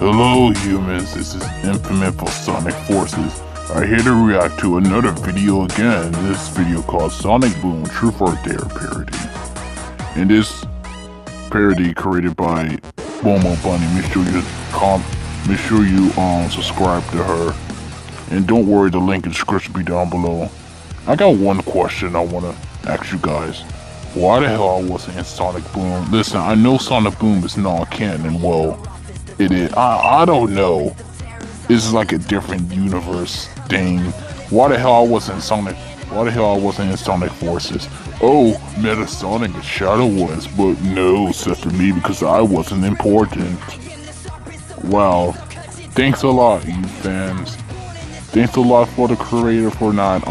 Hello humans, this is Infamous for Sonic Forces. I'm here to react to another video again. This video called Sonic Boom Truth or Dare parody. And this parody created by Momo Bunny. Make sure you subscribe to her. And don't worry, the link in the description will be down below. I got one question I wanna ask you guys. Why the hell I wasn't in Sonic Boom? Listen, I know Sonic Boom is non-canon. Well, it is. I don't know. This is like a different universe thing. Why the hell I wasn't in Sonic? Why the hell I wasn't in Sonic Forces? Oh, Metasonic and Shadow was, but no, except for me because I wasn't important. Wow. Thanks a lot, you fans. Thanks a lot for the creator for not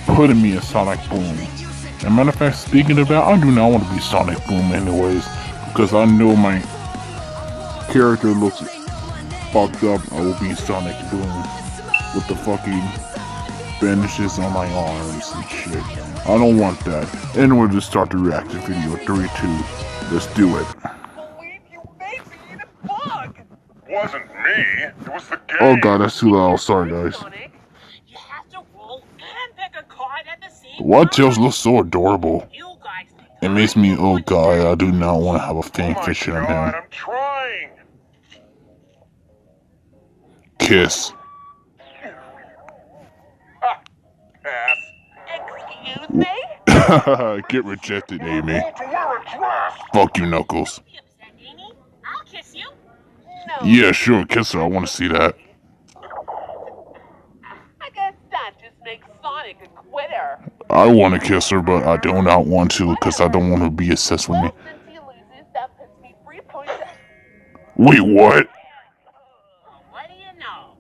putting me in Sonic Boom. As a matter of fact, speaking of that, I do not want to be Sonic Boom anyways, because I know my character looks fucked up. I will be Sonic Boom with the fucking bandages on my arms and shit. I don't want that. Anyway, just start the reaction video. 3, 2, let's do it. Wasn't me, it was the game. Oh god, that's too loud. Sorry guys. What tails looks so adorable. It makes me, oh god, I do not want to have a fanfiction of him. I'm trying. Kiss. Pass. Excuse me? Get rejected, Amy. To wear a dress. Fuck you, Knuckles. You upset, Amy? I'll kiss you. No. Yeah, sure, kiss her. I want to see that. I guess that just makes Sonic a quitter. I want to kiss her, but I do not want to because I don't want her to be obsessed with me. Well, since he loses, that puts me 3 points. Wait, what? What do you know?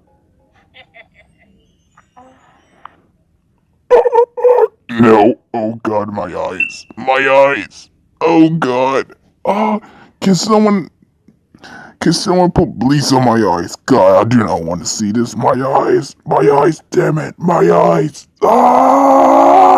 No. Oh god, my eyes. My eyes. Oh god. Oh, can someone put bleach on my eyes? God, I do not want to see this. My eyes, damn it, my eyes. Ah!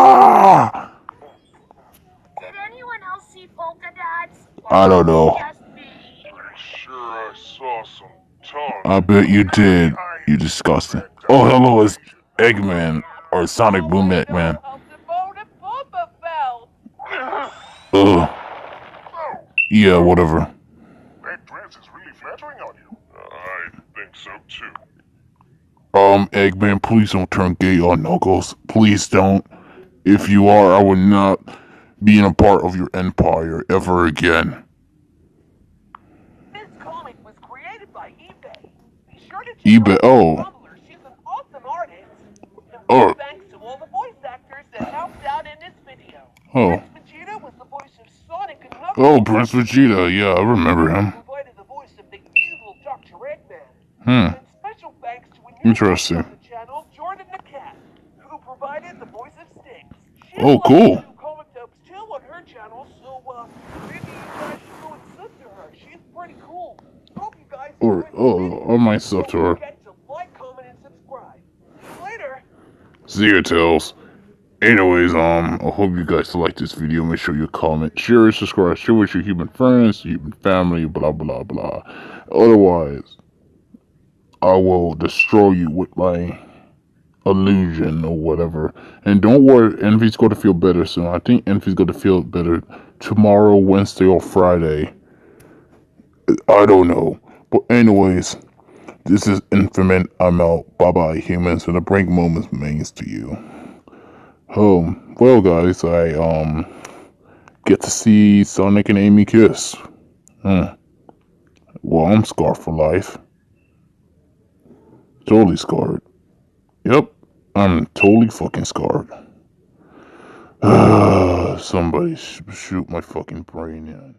Did anyone else see polka dots? I don't know. Just me. Pretty sure I saw some tongue. I bet you did. You disgusting. Oh, hello, it's Eggman or Sonic Boom Eggman. Ugh. Yeah, whatever. That dress is really flattering on you. I think so too. Eggman, please don't turn gay on Knuckles. Please don't. If you are, I will not be in a part of your empire ever again. This comic was created by eBay. Be sure to check eBay, out oh. Tumblr. She's an awesome artist. And Oh. thanks to all the voice actors that helped out in this video. Oh. Prince Vegeta was the voice of Sonic and Knuckles. Oh, Prince Vegeta. Yeah, I remember him. Provided the voice of the evil Dr. Eggman. Hmm. And special thanks to a new Interesting. host on the channel, Jordan the Cat, who provided the voice of Sticks. She Oh, loves cool. to do comic dubs too on her channel, so maybe you guys should go and sub to her. She's pretty cool. Hope you guys Or enjoy the video. I might sub to her. Don't forget to like, comment, and subscribe. Later. See you, Tails. Anyways, I hope you guys like this video. Make sure you comment, share, subscribe, share with your human friends, human family, blah, blah, blah. Otherwise, I will destroy you with my illusion or whatever. And don't worry, Envy's going to feel better soon. I think Envy's going to feel better tomorrow, Wednesday, or Friday. I don't know. But anyways, this is Infamous. I'm out. Bye-bye, humans. And the break moments means to you. Well guys, I get to see Sonic and Amy kiss. Well, I'm scarred for life. Totally scarred. Yep, I'm totally fucking scarred. Somebody shoot my fucking brain in.